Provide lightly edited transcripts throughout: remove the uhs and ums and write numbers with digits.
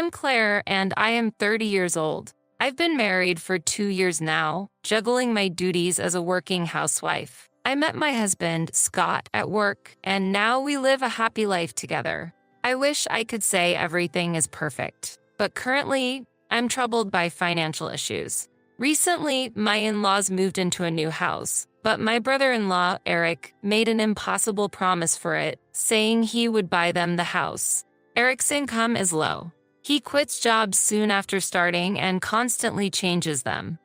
I'm Claire, and I am 30 years old. I've been married for 2 years now, juggling my duties as a working housewife. I met my husband, Scott, at work, and now we live a happy life together. I wish I could say everything is perfect, but currently, I'm troubled by financial issues. Recently, my in-laws moved into a new house, but my brother-in-law, Eric, made an impossible promise for it, saying he would buy them the house. Eric's income is low. He quits jobs soon after starting and constantly changes them.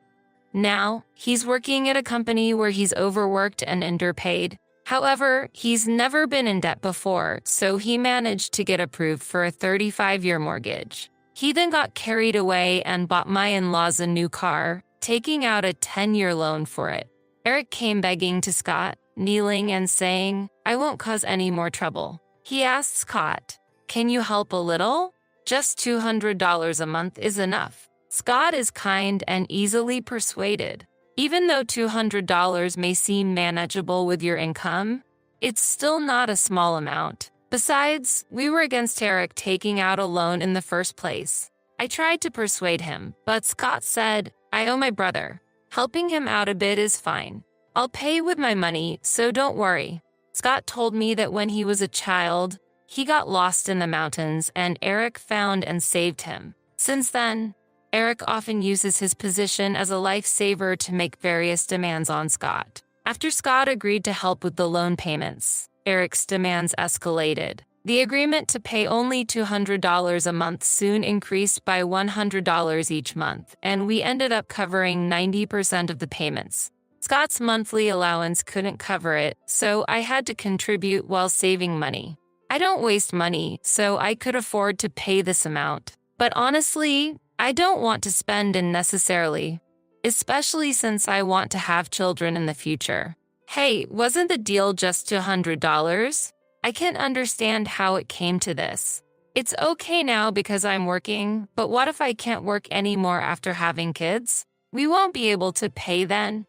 Now, he's working at a company where he's overworked and underpaid. However, he's never been in debt before, so he managed to get approved for a 35-year mortgage. He then got carried away and bought my in-laws a new car, taking out a 10-year loan for it. Eric came begging to Scott, kneeling and saying, "I won't cause any more trouble." He asked Scott, "Can you help a little? Just $200 a month is enough." Scott is kind and easily persuaded. Even though $200 may seem manageable with your income, it's still not a small amount. Besides, we were against Eric taking out a loan in the first place. I tried to persuade him, but Scott said, "I owe my brother. Helping him out a bit is fine. I'll pay with my money, so don't worry." Scott told me that when he was a child, he got lost in the mountains and Eric found and saved him. Since then, Eric often uses his position as a lifesaver to make various demands on Scott. After Scott agreed to help with the loan payments, Eric's demands escalated. The agreement to pay only $200 a month soon increased by $100 each month, and we ended up covering 90% of the payments. Scott's monthly allowance couldn't cover it, so I had to contribute while saving money. I don't waste money, so I could afford to pay this amount. But honestly, I don't want to spend unnecessarily, especially since I want to have children in the future. Hey, wasn't the deal just $200? I can't understand how it came to this. It's okay now because I'm working, but what if I can't work anymore after having kids? We won't be able to pay then.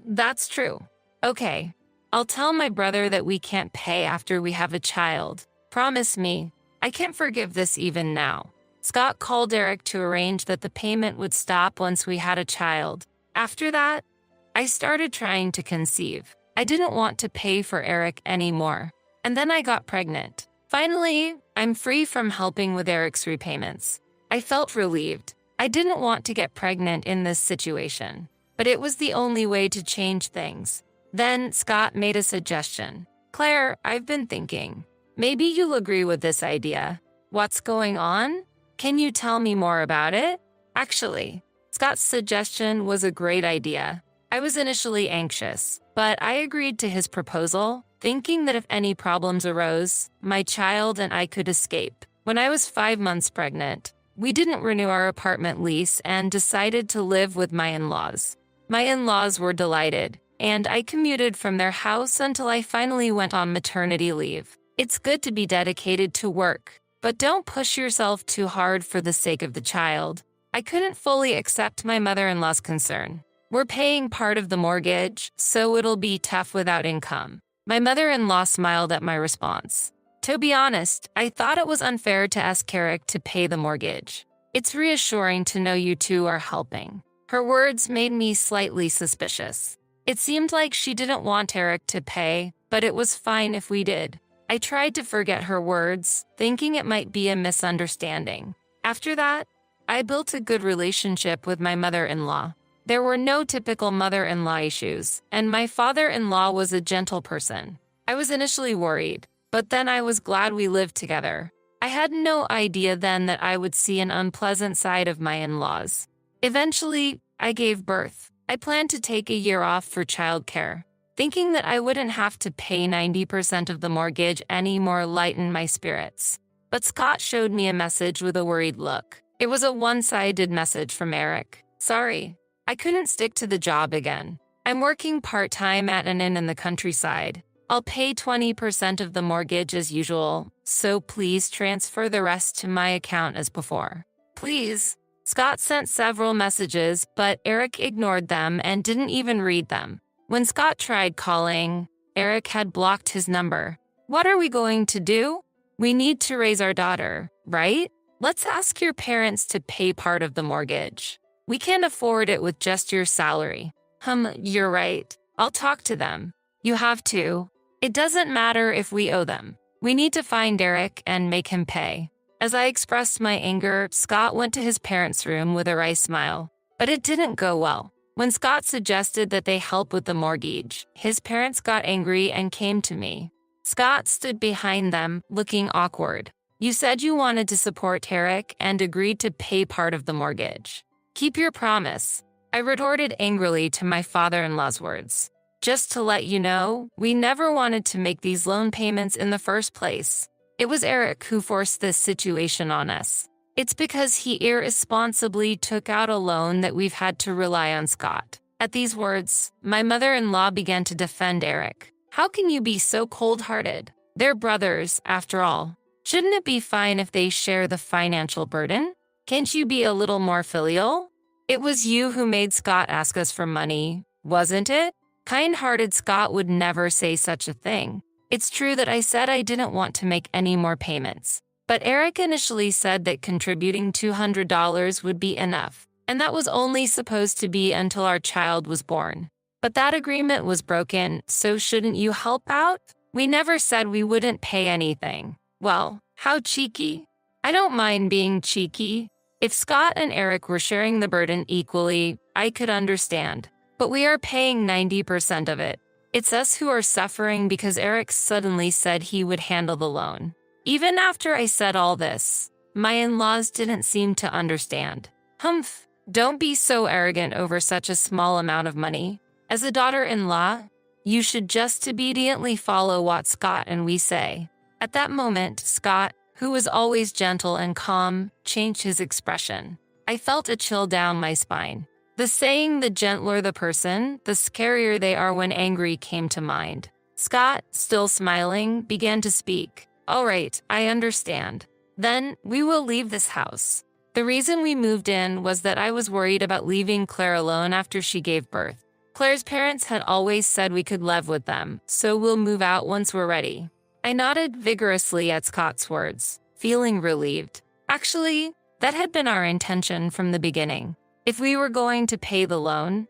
That's true. Okay, I'll tell my brother that we can't pay after we have a child. Promise me. I can't forgive this even now. Scott called Eric to arrange that the payment would stop once we had a child. After that, I started trying to conceive. I didn't want to pay for Eric anymore. And then I got pregnant. Finally, I'm free from helping with Eric's repayments. I felt relieved. I didn't want to get pregnant in this situation, but it was the only way to change things. Then Scott made a suggestion. "Claire, I've been thinking. Maybe you'll agree with this idea. What's going on? Can you tell me more about it?" Actually, Scott's suggestion was a great idea. I was initially anxious, but I agreed to his proposal, thinking that if any problems arose, my child and I could escape. When I was 5 months pregnant, we didn't renew our apartment lease and decided to live with my in-laws. My in-laws were delighted, and I commuted from their house until I finally went on maternity leave. It's good to be dedicated to work, but don't push yourself too hard for the sake of the child. I couldn't fully accept my mother-in-law's concern. We're paying part of the mortgage, so it'll be tough without income. My mother-in-law smiled at my response. To be honest, I thought it was unfair to ask Eric to pay the mortgage. It's reassuring to know you two are helping. Her words made me slightly suspicious. It seemed like she didn't want Eric to pay, but it was fine if we did. I tried to forget her words, thinking it might be a misunderstanding. After that, I built a good relationship with my mother-in-law. There were no typical mother-in-law issues, and my father-in-law was a gentle person. I was initially worried, but then I was glad we lived together. I had no idea then that I would see an unpleasant side of my in-laws. Eventually, I gave birth. I planned to take a year off for childcare. Thinking that I wouldn't have to pay 90% of the mortgage anymore lightened my spirits. But Scott showed me a message with a worried look. It was a one-sided message from Eric. "Sorry, I couldn't stick to the job again. I'm working part-time at an inn in the countryside. I'll pay 20% of the mortgage as usual, so please transfer the rest to my account as before. Please." Scott sent several messages, but Eric ignored them and didn't even read them. When Scott tried calling, Eric had blocked his number. "What are we going to do? We need to raise our daughter, right? Let's ask your parents to pay part of the mortgage. We can't afford it with just your salary. You're right. I'll talk to them. You have to. It doesn't matter if we owe them. We need to find Eric and make him pay. As I expressed my anger, Scott went to his parents' room with a wry smile. But it didn't go well. When Scott suggested that they help with the mortgage, his parents got angry and came to me. Scott stood behind them, looking awkward. You said you wanted to support Eric and agreed to pay part of the mortgage. Keep your promise. I retorted angrily to my father-in-law's words. Just to let you know, we never wanted to make these loan payments in the first place. It was Eric who forced this situation on us. It's because he irresponsibly took out a loan that we've had to rely on Scott. At these words, my mother-in-law began to defend Eric. How can you be so cold-hearted? They're brothers, after all. Shouldn't it be fine if they share the financial burden? Can't you be a little more filial? It was you who made Scott ask us for money, wasn't it? Kind-hearted Scott would never say such a thing. It's true that I said I didn't want to make any more payments. But Eric initially said that contributing $200 would be enough, and that was only supposed to be until our child was born. But that agreement was broken, so shouldn't you help out? We never said we wouldn't pay anything. Well, how cheeky. I don't mind being cheeky. If Scott and Eric were sharing the burden equally, I could understand. But we are paying 90% of it. It's us who are suffering because Eric suddenly said he would handle the loan. Even after I said all this, my in-laws didn't seem to understand. Don't be so arrogant over such a small amount of money. As a daughter-in-law, you should just obediently follow what Scott and we say. At that moment, Scott, who was always gentle and calm, changed his expression. I felt a chill down my spine. The saying, the gentler the person, the scarier they are when angry, came to mind. Scott, still smiling, began to speak. All right, I understand. Then we will leave this house. The reason we moved in was that I was worried about leaving Claire alone after she gave birth. Claire's parents had always said we could live with them, so we'll move out once we're ready. I nodded vigorously at Scott's words, feeling relieved. Actually, that had been our intention from the beginning. If we were going to pay the loan,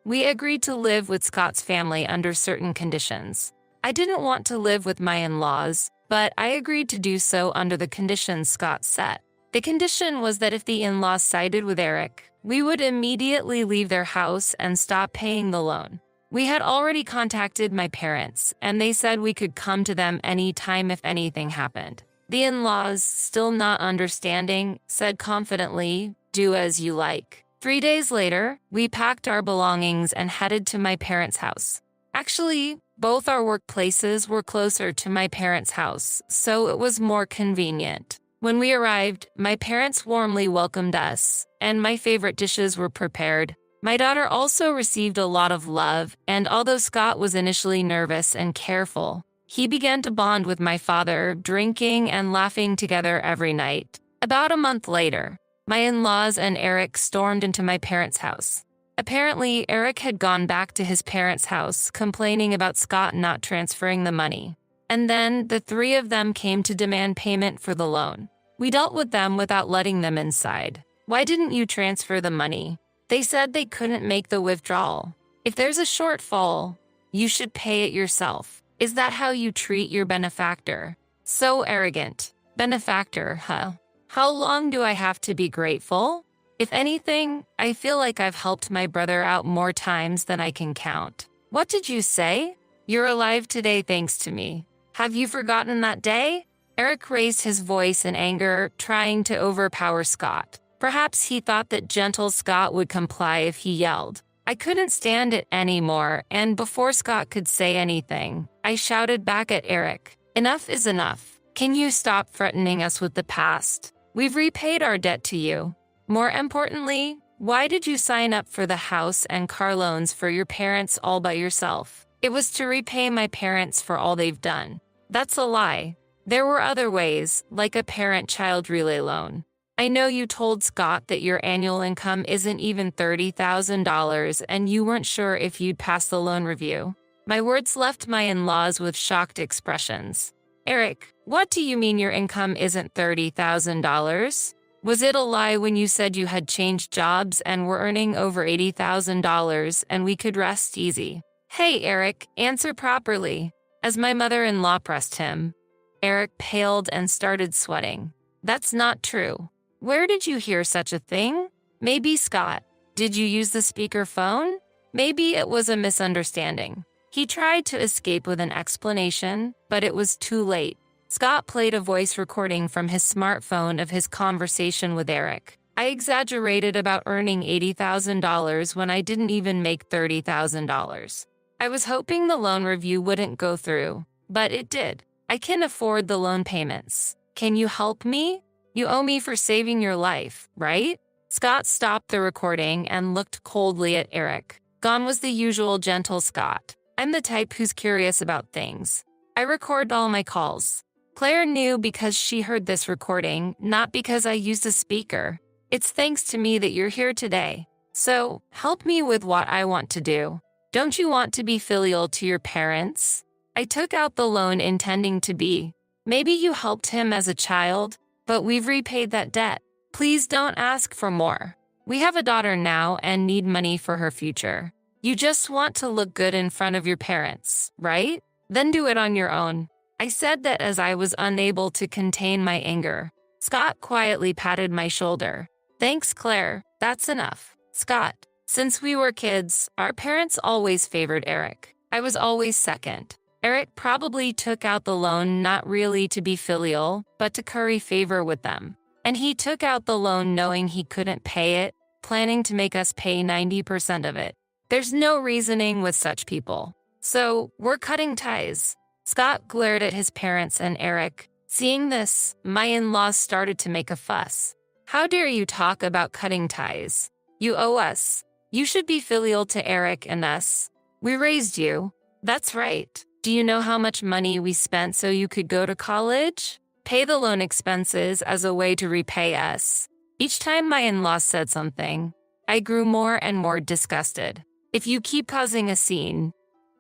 we agreed to live with Scott's family under certain conditions. I didn't want to live with my in-laws, but I agreed to do so under the conditions Scott set. The condition was that if the in-laws sided with Eric, we would immediately leave their house and stop paying the loan. We had already contacted my parents, and they said we could come to them any time if anything happened. The in-laws, still not understanding, said confidently, "Do as you like." 3 days later, we packed our belongings and headed to my parents' house. Actually, both our workplaces were closer to my parents' house, so it was more convenient. When we arrived, my parents warmly welcomed us, and my favorite dishes were prepared. My daughter also received a lot of love, and although Scott was initially nervous and careful, he began to bond with my father, drinking and laughing together every night. About a month later, my in-laws and Eric stormed into my parents' house. Apparently, Eric had gone back to his parents' house, complaining about Scott not transferring the money. And then the three of them came to demand payment for the loan. We dealt with them without letting them inside. Why didn't you transfer the money? They said they couldn't make the withdrawal. If there's a shortfall, you should pay it yourself. Is that how you treat your benefactor? So arrogant. Benefactor, huh? How long do I have to be grateful? If anything, I feel like I've helped my brother out more times than I can count. What did you say? You're alive today thanks to me. Have you forgotten that day? Eric raised his voice in anger, trying to overpower Scott. Perhaps he thought that gentle Scott would comply if he yelled. I couldn't stand it anymore, and before Scott could say anything, I shouted back at Eric. Enough is enough. Can you stop threatening us with the past? We've repaid our debt to you. More importantly, why did you sign up for the house and car loans for your parents all by yourself? It was to repay my parents for all they've done. That's a lie. There were other ways, like a parent-child relay loan. I know you told Scott that your annual income isn't even $30,000 and you weren't sure if you'd pass the loan review. My words left my in-laws with shocked expressions. Eric, What do you mean your income isn't $30,000? Was it a lie when you said you had changed jobs and were earning over $80,000 and we could rest easy? Hey, Eric, answer properly. As my mother-in-law pressed him, Eric paled and started sweating. That's not true. Where did you hear such a thing? Maybe Scott. Did you use the speakerphone? Maybe it was a misunderstanding. He tried to escape with an explanation, but it was too late. Scott played a voice recording from his smartphone of his conversation with Eric. I exaggerated about earning $80,000 when I didn't even make $30,000. I was hoping the loan review wouldn't go through, but it did. I can afford the loan payments. Can you help me? You owe me for saving your life, right? Scott stopped the recording and looked coldly at Eric. Gone was the usual gentle Scott. I'm the type who's curious about things. I record all my calls. Claire knew because she heard this recording, not because I used a speaker. It's thanks to me that you're here today. So, help me with what I want to do. Don't you want to be filial to your parents? I took out the loan intending to be. Maybe you helped him as a child, but we've repaid that debt. Please don't ask for more. We have a daughter now and need money for her future. You just want to look good in front of your parents, right? Then do it on your own. I said that as I was unable to contain my anger. Scott quietly patted my shoulder. Thanks, Claire. That's enough. Scott, since we were kids, our parents always favored Eric. I was always second. Eric probably took out the loan not really to be filial, but to curry favor with them. And he took out the loan knowing he couldn't pay it, planning to make us pay 90% of it. There's no reasoning with such people. So, we're cutting ties. Scott glared at his parents and Eric. Seeing this, my in-laws started to make a fuss. How dare you talk about cutting ties? You owe us. You should be filial to Eric and us. We raised you. That's right. Do you know how much money we spent so you could go to college? Pay the loan expenses as a way to repay us. Each time my in-laws said something, I grew more and more disgusted. If you keep causing a scene,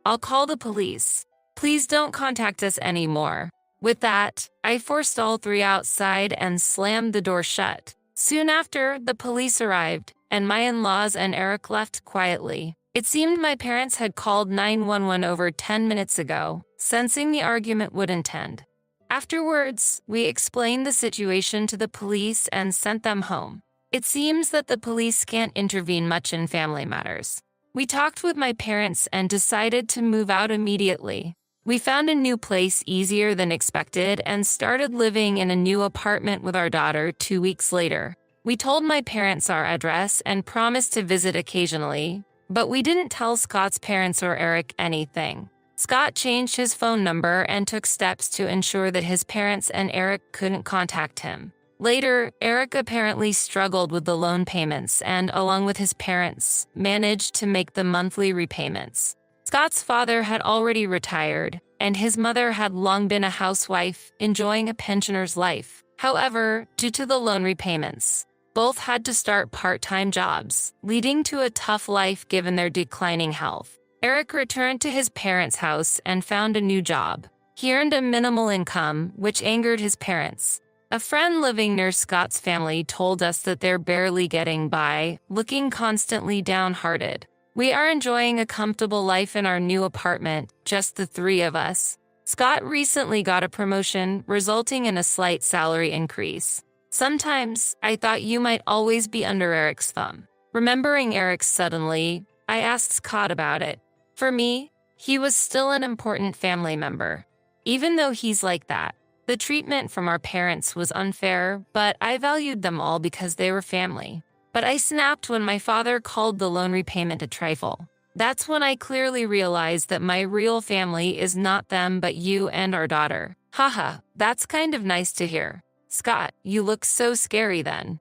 I'll call the police. Please don't contact us anymore. With that, I forced all three outside and slammed the door shut. Soon after, the police arrived, and my in-laws and Eric left quietly. It seemed my parents had called 911 over 10 minutes ago, sensing the argument wouldn't end. Afterwards, we explained the situation to the police and sent them home. It seems that the police can't intervene much in family matters. We talked with my parents and decided to move out immediately. We found a new place easier than expected and started living in a new apartment with our daughter 2 weeks later. We told my parents our address and promised to visit occasionally, but we didn't tell Scott's parents or Eric anything. Scott changed his phone number and took steps to ensure that his parents and Eric couldn't contact him. Later, Eric apparently struggled with the loan payments and, along with his parents, managed to make the monthly repayments. Scott's father had already retired, and his mother had long been a housewife, enjoying a pensioner's life. However, due to the loan repayments, both had to start part-time jobs, leading to a tough life given their declining health. Eric returned to his parents' house and found a new job. He earned a minimal income, which angered his parents. A friend living near Scott's family told us that they're barely getting by, looking constantly downhearted. We are enjoying a comfortable life in our new apartment, just the three of us. Scott recently got a promotion, resulting in a slight salary increase. Sometimes, I thought you might always be under Eric's thumb. Remembering Eric suddenly, I asked Scott about it. For me, he was still an important family member. Even though he's like that, the treatment from our parents was unfair, but I valued them all because they were family. But I snapped when my father called the loan repayment a trifle. That's when I clearly realized that my real family is not them but you and our daughter. Haha, that's kind of nice to hear. Scott, you look so scary then.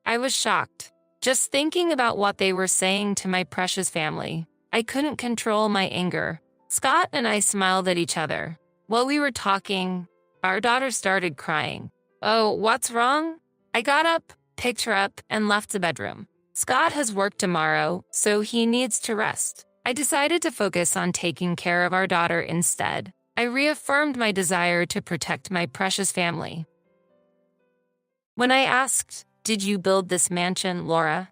I was shocked. Just thinking about what they were saying to my precious family, I couldn't control my anger. Scott and I smiled at each other. While we were talking, our daughter started crying. Oh, what's wrong? I got up, picked her up, and left the bedroom. Scott has work tomorrow, so he needs to rest. I decided to focus on taking care of our daughter instead. I reaffirmed my desire to protect my precious family. When I asked, "Did you build this mansion, Laura?"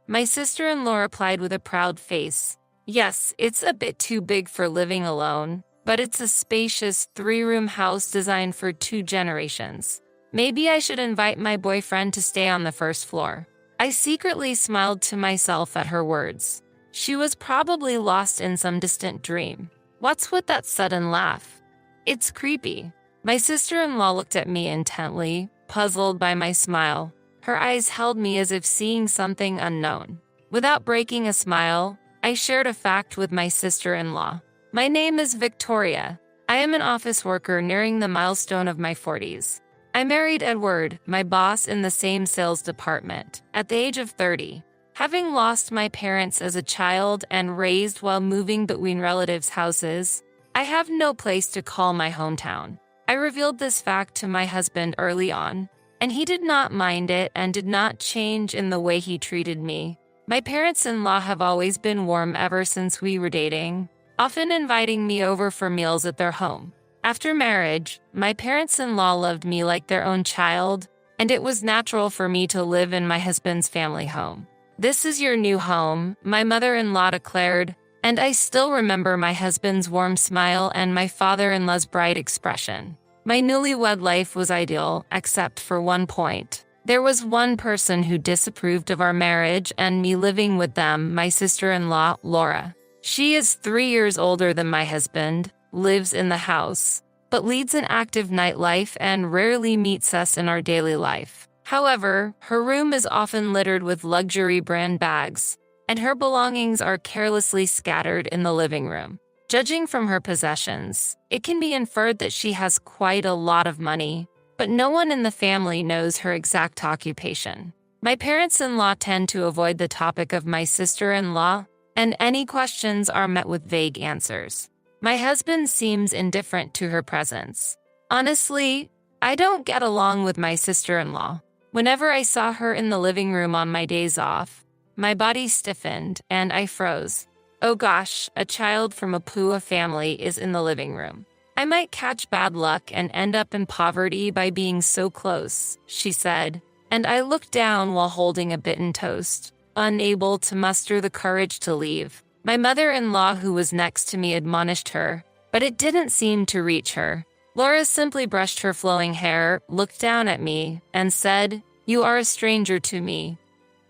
my sister-in-law replied with a proud face, "Yes, it's a bit too big for living alone, but it's a spacious 3-room house designed for 2 generations. Maybe I should invite my boyfriend to stay on the first floor." I secretly smiled to myself at her words. She was probably lost in some distant dream. What's with that sudden laugh? It's creepy. My sister-in-law looked at me intently, puzzled by my smile. Her eyes held me as if seeing something unknown. Without breaking a smile, I shared a fact with my sister-in-law. My name is Victoria. I am an office worker nearing the milestone of my 40s. I married Edward, my boss in the same sales department, at the age of 30. Having lost my parents as a child and raised while moving between relatives' houses, I have no place to call my hometown. I revealed this fact to my husband early on, and he did not mind it and did not change in the way he treated me. My parents-in-law have always been warm ever since we were dating, often inviting me over for meals at their home. After marriage, my parents-in-law loved me like their own child, and it was natural for me to live in my husband's family home. "This is your new home," my mother-in-law declared, and I still remember my husband's warm smile and my father-in-law's bright expression. My newlywed life was ideal, except for one point. There was one person who disapproved of our marriage and me living with them, my sister-in-law, Laura. She is 3 years older than my husband, lives in the house, but leads an active nightlife and rarely meets us in our daily life. However, her room is often littered with luxury brand bags, and her belongings are carelessly scattered in the living room. Judging from her possessions, it can be inferred that she has quite a lot of money, but no one in the family knows her exact occupation. My parents-in-law tend to avoid the topic of my sister-in-law, and any questions are met with vague answers. My husband seems indifferent to her presence. Honestly, I don't get along with my sister-in-law. Whenever I saw her in the living room on my days off, my body stiffened and I froze. Oh gosh, a child from a Pua family is in the living room. I might catch bad luck and end up in poverty by being so close, she said, and I looked down while holding a bitten toast, unable to muster the courage to leave. My mother-in-law, who was next to me, admonished her, but it didn't seem to reach her. Laura simply brushed her flowing hair, looked down at me, and said, "You are a stranger to me.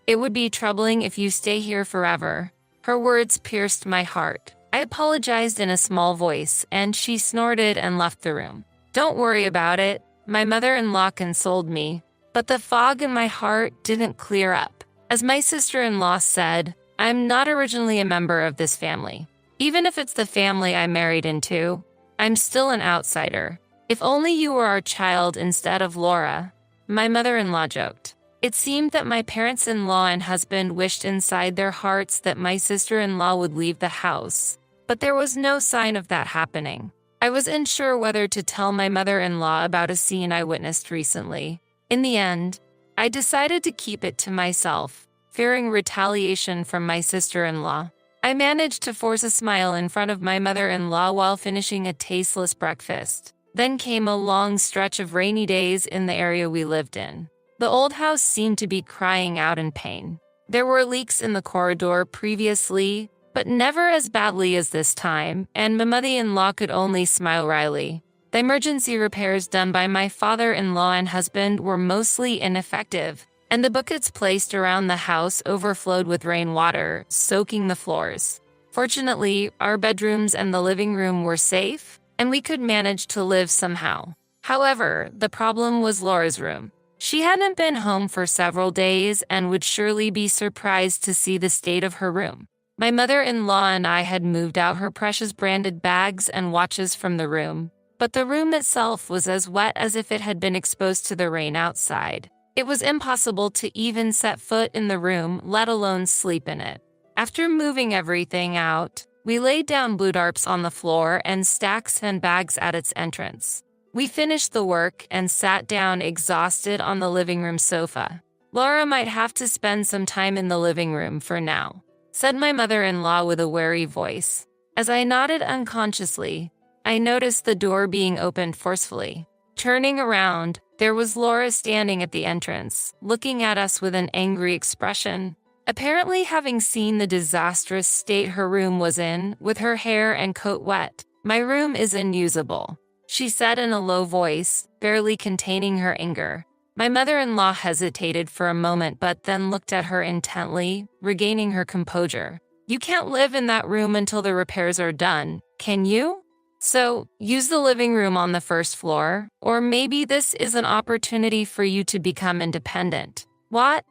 It would be troubling if you stay here forever." Her words pierced my heart. I apologized in a small voice, and she snorted and left the room. "Don't worry about it," my mother-in-law consoled me, but the fog in my heart didn't clear up. As my sister-in-law said, I'm not originally a member of this family. Even if it's the family I married into, I'm still an outsider. "If only you were our child instead of Laura," my mother-in-law joked. It seemed that my parents-in-law and husband wished inside their hearts that my sister-in-law would leave the house, but there was no sign of that happening. I was unsure whether to tell my mother-in-law about a scene I witnessed recently. In the end, I decided to keep it to myself, fearing retaliation from my sister-in-law. I managed to force a smile in front of my mother-in-law while finishing a tasteless breakfast. Then came a long stretch of rainy days in the area we lived in. The old house seemed to be crying out in pain. There were leaks in the corridor previously, but never as badly as this time, and my mother-in-law could only smile wryly. The emergency repairs done by my father-in-law and husband were mostly ineffective, and the buckets placed around the house overflowed with rainwater, soaking the floors. Fortunately, our bedrooms and the living room were safe, and we could manage to live somehow. However, the problem was Laura's room. She hadn't been home for several days and would surely be surprised to see the state of her room. My mother-in-law and I had moved out her precious branded bags and watches from the room, but the room itself was as wet as if it had been exposed to the rain outside. It was impossible to even set foot in the room, let alone sleep in it. After moving everything out, we laid down blue tarps on the floor and stacks and bags at its entrance. We finished the work and sat down exhausted on the living room sofa. "Laura might have to spend some time in the living room for now," said my mother-in-law with a wary voice. As I nodded unconsciously, I noticed the door being opened forcefully. Turning around, there was Laura standing at the entrance, looking at us with an angry expression. Apparently having seen the disastrous state her room was in, with her hair and coat wet. "My room is unusable," she said in a low voice, barely containing her anger. My mother-in-law hesitated for a moment but then looked at her intently, regaining her composure. "You can't live in that room until the repairs are done, can you? So, use the living room on the first floor, or maybe this is an opportunity for you to become independent." "What?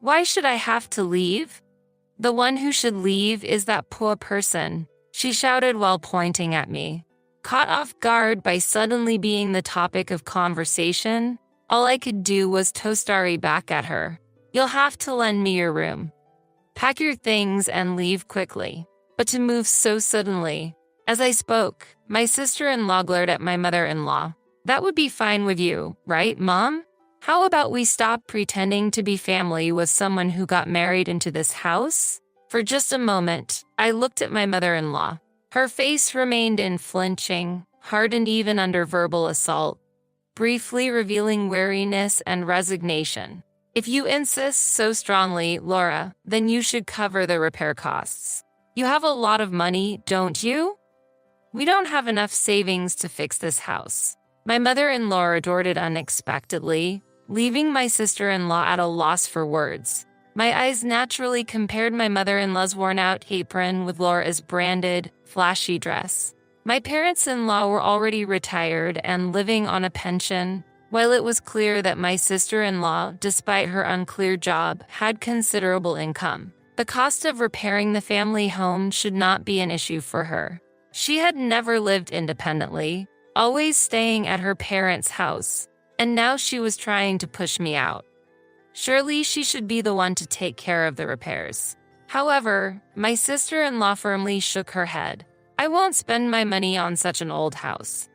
Why should I have to leave?" "The one who should leave is that poor person," she shouted while pointing at me. Caught off guard by suddenly being the topic of conversation, all I could do was toastari back at her. "You'll have to lend me your room. Pack your things and leave quickly." But to move so suddenly. As I spoke, my sister-in-law glared at my mother-in-law. "That would be fine with you, right, Mom? How about we stop pretending to be family with someone who got married into this house?" For just a moment, I looked at my mother-in-law. Her face remained unflinching, hardened even under verbal assault, briefly revealing weariness and resignation. "If you insist so strongly, Laura, then you should cover the repair costs. You have a lot of money, don't you?" "We don't have enough savings to fix this house." My mother-in-law retorted unexpectedly, leaving my sister-in-law at a loss for words. My eyes naturally compared my mother-in-law's worn-out apron with Laura's branded, flashy dress. My parents-in-law were already retired and living on a pension, while it was clear that my sister-in-law, despite her unclear job, had considerable income. The cost of repairing the family home should not be an issue for her. She had never lived independently, always staying at her parents' house, and now she was trying to push me out. Surely she should be the one to take care of the repairs. However, my sister-in-law firmly shook her head. "I won't spend my money on such an old house.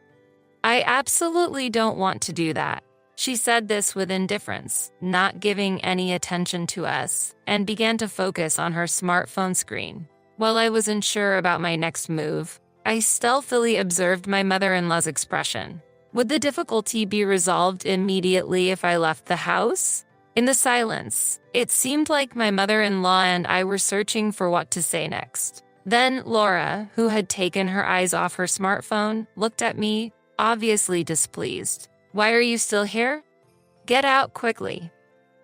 I absolutely don't want to do that." She said this with indifference, not giving any attention to us, and began to focus on her smartphone screen. While I was unsure about my next move, I stealthily observed my mother-in-law's expression. Would the difficulty be resolved immediately if I left the house? In the silence, it seemed like my mother-in-law and I were searching for what to say next. Then Laura, who had taken her eyes off her smartphone, looked at me, obviously displeased. "Why are you still here? Get out quickly."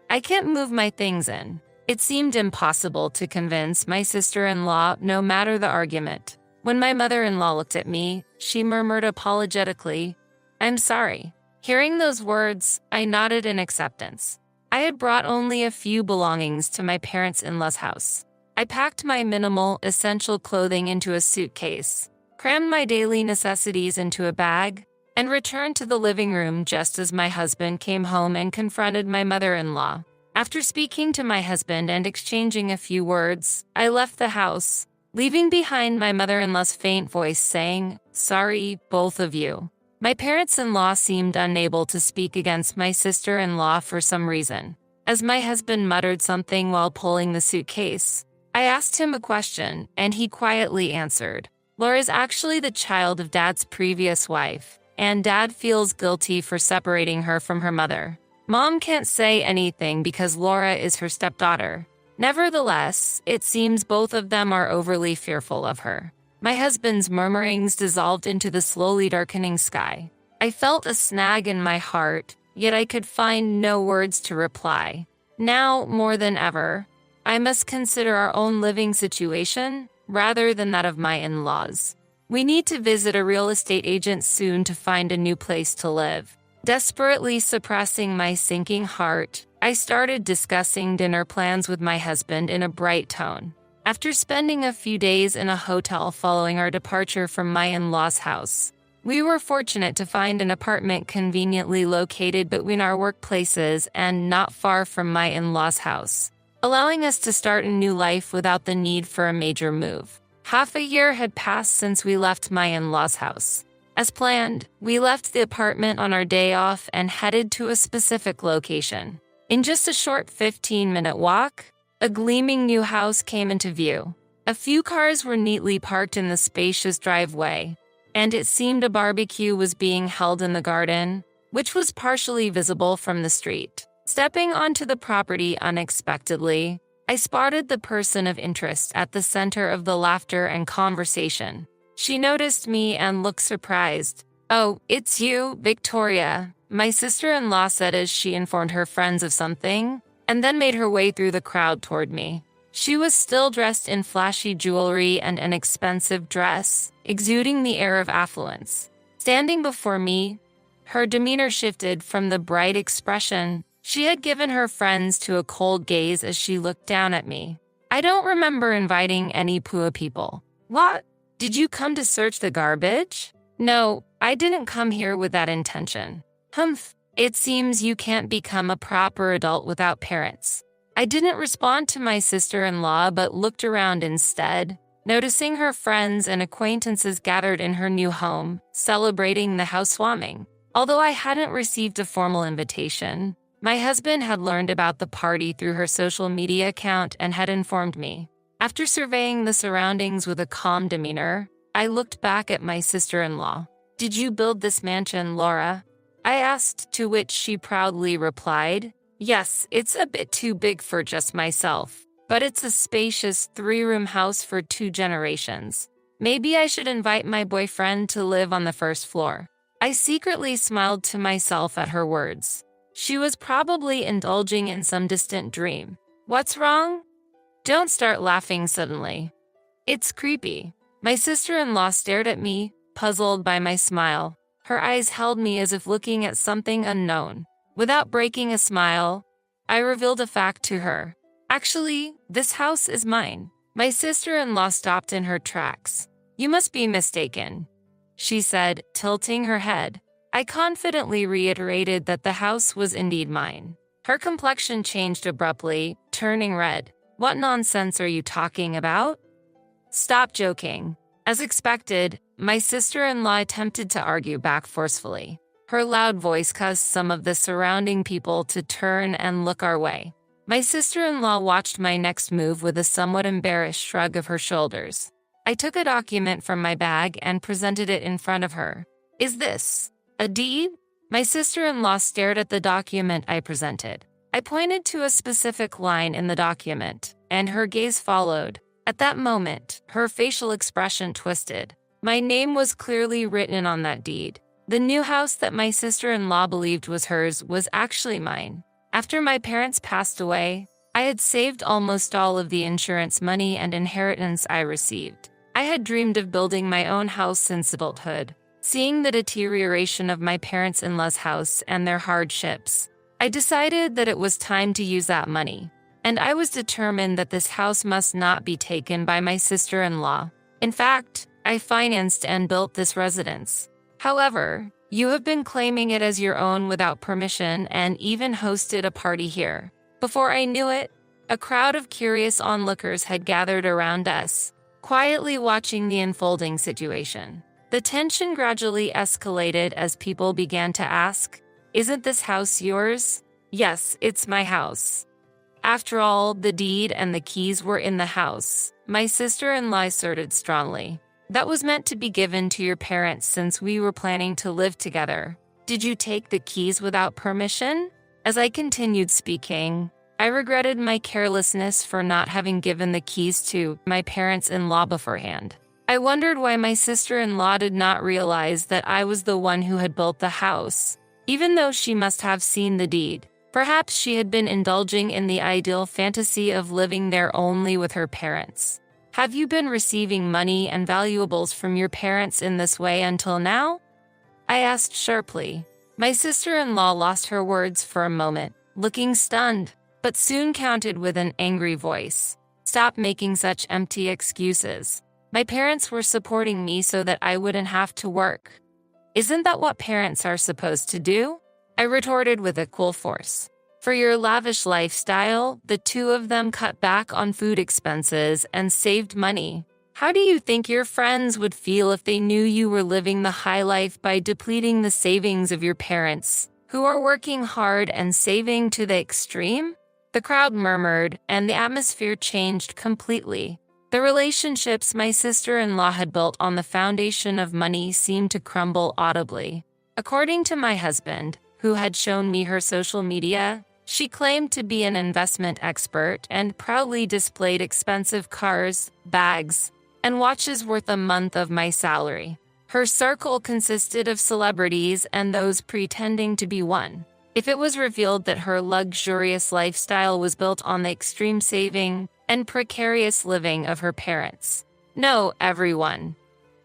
I can't move my things in. It seemed impossible to convince my sister-in-law no matter the argument. When my mother-in-law looked at me, she murmured apologetically, "I'm sorry." Hearing those words, I nodded in acceptance. I had brought only a few belongings to my parents-in-law's house. I packed my minimal, essential clothing into a suitcase, crammed my daily necessities into a bag, and returned to the living room just as my husband came home and confronted my mother-in-law. After speaking to my husband and exchanging a few words, I left the house, leaving behind my mother-in-law's faint voice saying, "Sorry, both of you." My parents-in-law seemed unable to speak against my sister-in-law for some reason. As my husband muttered something while pulling the suitcase, I asked him a question, and he quietly answered, "Laura's actually the child of Dad's previous wife, and Dad feels guilty for separating her from her mother. Mom can't say anything because Laura is her stepdaughter. Nevertheless, it seems both of them are overly fearful of her." My husband's murmurings dissolved into the slowly darkening sky. I felt a snag in my heart, yet I could find no words to reply. Now, more than ever, I must consider our own living situation rather than that of my in-laws. We need to visit a real estate agent soon to find a new place to live. Desperately suppressing my sinking heart, I started discussing dinner plans with my husband in a bright tone. After spending a few days in a hotel following our departure from my in-laws' house, we were fortunate to find an apartment conveniently located between our workplaces and not far from my in-laws' house, allowing us to start a new life without the need for a major move. Half a year had passed since we left my in-laws' house. As planned, we left the apartment on our day off and headed to a specific location. In just a short 15-minute walk, a gleaming new house came into view. A few cars were neatly parked in the spacious driveway, and it seemed a barbecue was being held in the garden, which was partially visible from the street. Stepping onto the property unexpectedly, I spotted the person of interest at the center of the laughter and conversation. She noticed me and looked surprised. "Oh, it's you, Victoria," my sister-in-law said as she informed her friends of something, and then made her way through the crowd toward me. She was still dressed in flashy jewelry and an expensive dress, exuding the air of affluence. Standing before me, her demeanor shifted from the bright expression she had given her friends to a cold gaze as she looked down at me. "I don't remember inviting any poor people." "What? Did you come to search the garbage?" "No, I didn't come here with that intention." "Humph, it seems you can't become a proper adult without parents." I didn't respond to my sister-in-law but looked around instead, noticing her friends and acquaintances gathered in her new home, celebrating the housewarming. Although I hadn't received a formal invitation, my husband had learned about the party through her social media account and had informed me. After surveying the surroundings with a calm demeanor, I looked back at my sister-in-law. "Did you build this mansion, Laura?" I asked, to which she proudly replied, "Yes, it's a bit too big for just myself, but it's a spacious 3-room house for 2 generations. Maybe I should invite my boyfriend to live on the first floor." I secretly smiled to myself at her words. She was probably indulging in some distant dream. "What's wrong?" "Don't start laughing suddenly. It's creepy." My sister-in-law stared at me, puzzled by my smile. Her eyes held me as if looking at something unknown. Without breaking a smile, I revealed a fact to her. "Actually, this house is mine." My sister-in-law stopped in her tracks. "You must be mistaken," she said, tilting her head. I confidently reiterated that the house was indeed mine. Her complexion changed abruptly, turning red. "What nonsense are you talking about? Stop joking." As expected, my sister-in-law attempted to argue back forcefully. Her loud voice caused some of the surrounding people to turn and look our way. My sister-in-law watched my next move with a somewhat embarrassed shrug of her shoulders. I took a document from my bag and presented it in front of her. "Is this a deed?" My sister-in-law stared at the document I presented. I pointed to a specific line in the document, and her gaze followed. At that moment, her facial expression twisted. My name was clearly written on that deed. The new house that my sister-in-law believed was hers was actually mine. After my parents passed away, I had saved almost all of the insurance money and inheritance I received. I had dreamed of building my own house since adulthood. Seeing the deterioration of my parents-in-law's house and their hardships, I decided that it was time to use that money. And I was determined that this house must not be taken by my sister-in-law. In fact, I financed and built this residence. However, you have been claiming it as your own without permission and even hosted a party here. Before I knew it, a crowd of curious onlookers had gathered around us, quietly watching the unfolding situation. The tension gradually escalated as people began to ask, "Isn't this house yours?" "Yes, it's my house." After all, the deed and the keys were in the house, my sister-in-law asserted strongly. "That was meant to be given to your parents since we were planning to live together. Did you take the keys without permission?" As I continued speaking, I regretted my carelessness for not having given the keys to my parents-in-law beforehand. I wondered why my sister-in-law did not realize that I was the one who had built the house, even though she must have seen the deed. Perhaps she had been indulging in the ideal fantasy of living there only with her parents. "Have you been receiving money and valuables from your parents in this way until now?" I asked sharply. My sister-in-law lost her words for a moment, looking stunned, but soon countered with an angry voice. "Stop making such empty excuses. My parents were supporting me so that I wouldn't have to work. Isn't that what parents are supposed to do?" I retorted with equal force. "For your lavish lifestyle, the two of them cut back on food expenses and saved money. How do you think your friends would feel if they knew you were living the high life by depleting the savings of your parents, who are working hard and saving to the extreme?" The crowd murmured, and the atmosphere changed completely. The relationships my sister-in-law had built on the foundation of money seemed to crumble audibly. According to my husband, who had shown me her social media, she claimed to be an investment expert and proudly displayed expensive cars, bags, and watches worth a month of my salary. Her circle consisted of celebrities and those pretending to be one. If it was revealed that her luxurious lifestyle was built on the extreme saving and precarious living of her parents. No, everyone.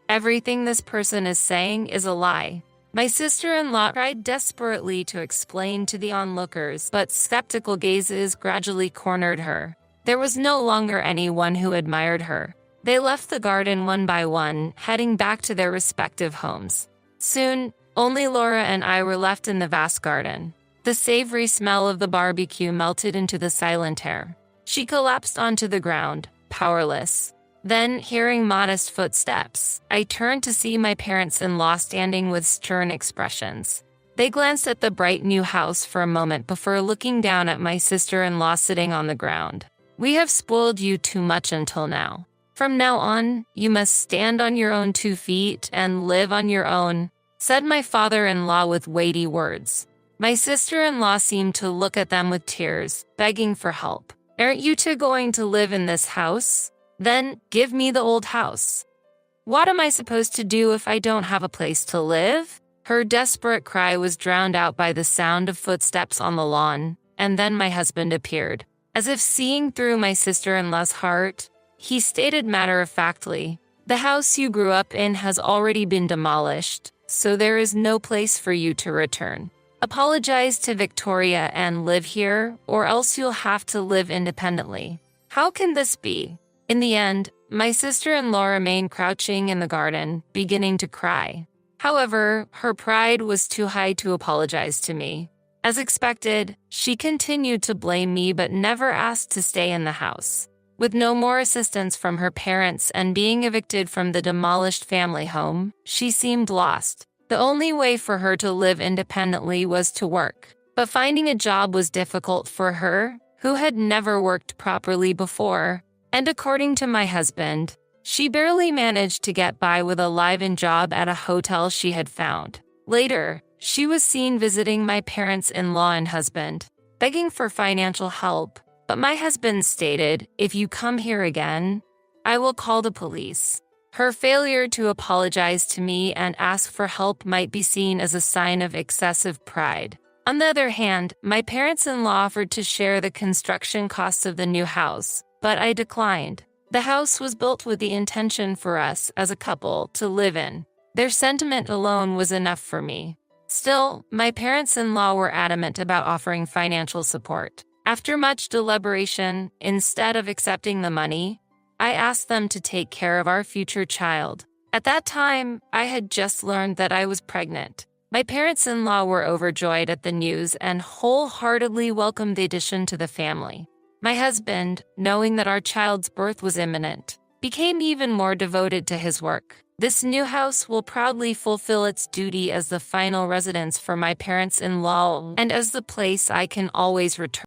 Everything this person is saying is a lie. My sister-in-law tried desperately to explain to the onlookers, but skeptical gazes gradually cornered her. There was no longer anyone who admired her. They left the garden one by one, heading back to their respective homes. Soon, only Laura and I were left in the vast garden. The savory smell of the barbecue melted into the silent air. She collapsed onto the ground, powerless. Then, hearing modest footsteps, I turned to see my parents-in-law standing with stern expressions. They glanced at the bright new house for a moment before looking down at my sister-in-law sitting on the ground. "We have spoiled you too much until now. From now on, you must stand on your own 2 feet and live on your own," said my father-in-law with weighty words. My sister-in-law seemed to look at them with tears, begging for help. "Aren't you two going to live in this house? Then give me the old house. What am I supposed to do if I don't have a place to live?" Her desperate cry was drowned out by the sound of footsteps on the lawn, and then my husband appeared. As if seeing through my sister-in-law's heart, he stated matter-of-factly, "The house you grew up in has already been demolished, so there is no place for you to return. Apologize to Victoria and live here, or else you'll have to live independently." How can this be? In the end, my sister-in-law remained crouching in the garden, beginning to cry. However, her pride was too high to apologize to me. As expected, she continued to blame me but never asked to stay in the house. With no more assistance from her parents and being evicted from the demolished family home, she seemed lost. The only way for her to live independently was to work. But finding a job was difficult for her, who had never worked properly before, and according to my husband, she barely managed to get by with a live-in job at a hotel she had found. Later, she was seen visiting my parents-in-law and husband, begging for financial help, but my husband stated, "If you come here again, I will call the police." Her failure to apologize to me and ask for help might be seen as a sign of excessive pride. On the other hand, my parents-in-law offered to share the construction costs of the new house, but I declined. The house was built with the intention for us as a couple to live in. Their sentiment alone was enough for me. Still, my parents-in-law were adamant about offering financial support. After much deliberation, instead of accepting the money, I asked them to take care of our future child. At that time, I had just learned that I was pregnant. My parents-in-law were overjoyed at the news and wholeheartedly welcomed the addition to the family. My husband, knowing that our child's birth was imminent, became even more devoted to his work. This new house will proudly fulfill its duty as the final residence for my parents-in-law and as the place I can always return